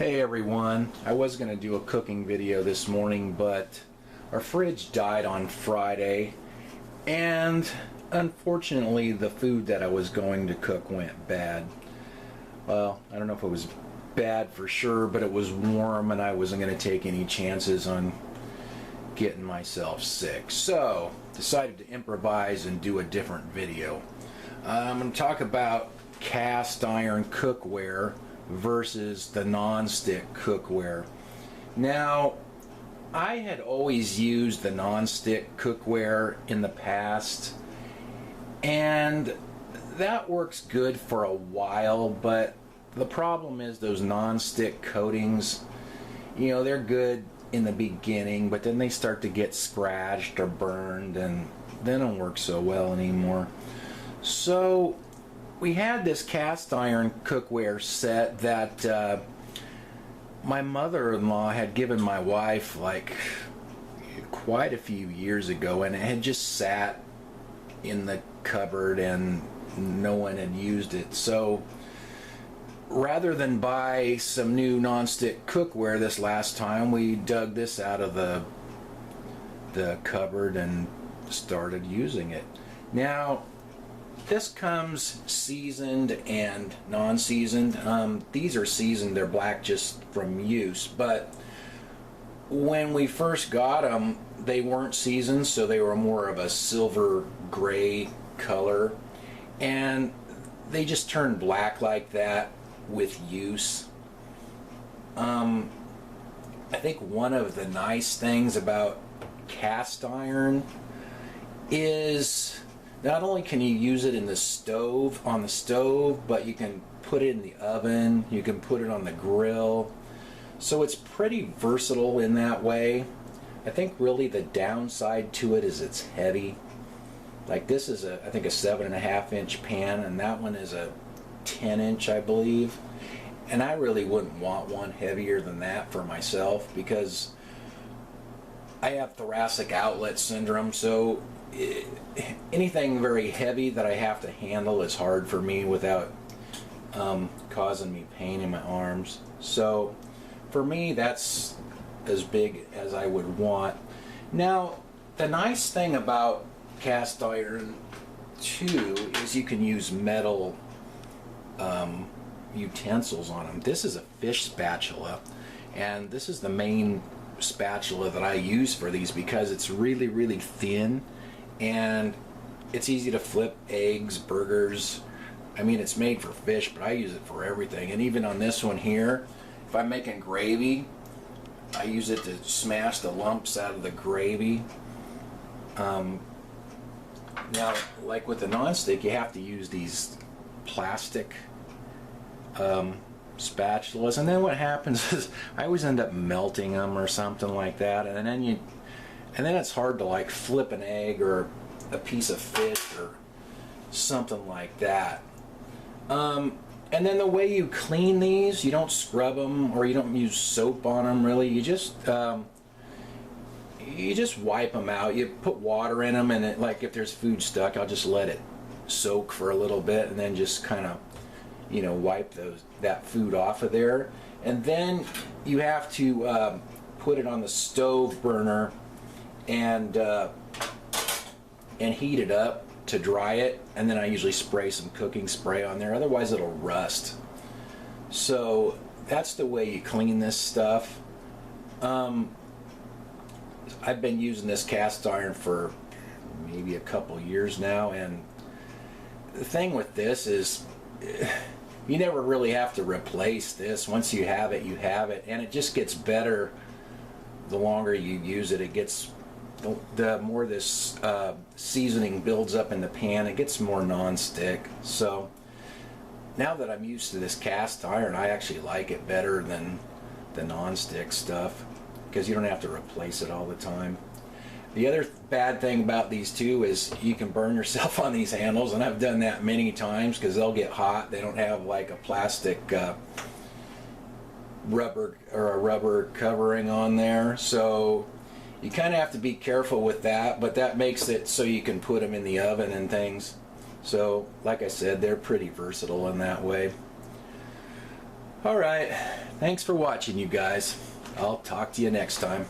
Hey everyone, I was going to do a cooking video this morning, but our fridge died on Friday and unfortunately the food that I was going to cook went bad. Well, I don't know if it was bad for sure, but it was warm and I wasn't going to take any chances on getting myself sick. So, decided to improvise and do a different video. I'm going to talk about cast iron cookware versus the non-stick cookware. Now, I had always used the non-stick cookware in the past, and that works good for a while, but the problem is those non-stick coatings, you know, they're good in the beginning, but then they start to get scratched or burned, and they don't work so well anymore. So we had this cast iron cookware set that my mother-in-law had given my wife like quite a few years ago, and it had just sat in the cupboard and no one had used it. So rather than buy some new non-stick cookware this last time, we dug this out of the cupboard and started using it. Now, this comes seasoned and non-seasoned. These are seasoned, they're black just from use, but when we first got them, they weren't seasoned, so they were more of a silver gray color, and they just turned black like that with use. I think one of the nice things about cast iron is not only can you use it in the stove, on the stove, but you can put it in the oven, you can put it on the grill. So it's pretty versatile in that way. I think really the downside to it is it's heavy. Like this is I think a 7.5 inch pan, and that one is a 10 inch, I believe. And I really wouldn't want one heavier than that for myself because I have thoracic outlet syndrome, so anything very heavy that I have to handle is hard for me without causing me pain in my arms. So for me, that's as big as I would want. Now, the nice thing about cast iron too is you can use metal utensils on them. This is a fish spatula, and this is the main spatula that I use for these because it's really, really thin. And it's easy to flip eggs, burgers. I mean, it's made for fish, but I use it for everything. And even on this one here, if I'm making gravy, I use it to smash the lumps out of the gravy. Now, like with the nonstick, you have to use these plastic spatulas. And then what happens is I always end up melting them or something like that. And then it's hard to like flip an egg or a piece of fish or something like that. And then the way you clean these, you don't scrub them or you don't use soap on them really. You just wipe them out. You put water in them, and it, like if there's food stuck, I'll just let it soak for a little bit and then just kind of, you know, wipe that food off of there. And then you have to put it on the stove burner and heat it up to dry it, and then I usually spray some cooking spray on there, otherwise it'll rust. So that's the way you clean this stuff. I've been using this cast iron for maybe a couple years now, and the thing with this is you never really have to replace this. Once you have it, you have it, and it just gets better the longer you use it. It gets, the more this seasoning builds up in the pan, it gets more non-stick. So now that I'm used to this cast iron, I actually like it better than the non-stick stuff because you don't have to replace it all the time. The other bad thing about these two is you can burn yourself on these handles, and I've done that many times because they'll get hot. They don't have like a plastic rubber or a rubber covering on there, so you kind of have to be careful with that, but that makes it so you can put them in the oven and things. So like I said, they're pretty versatile in that way. Alright, thanks for watching, you guys. I'll talk to you next time.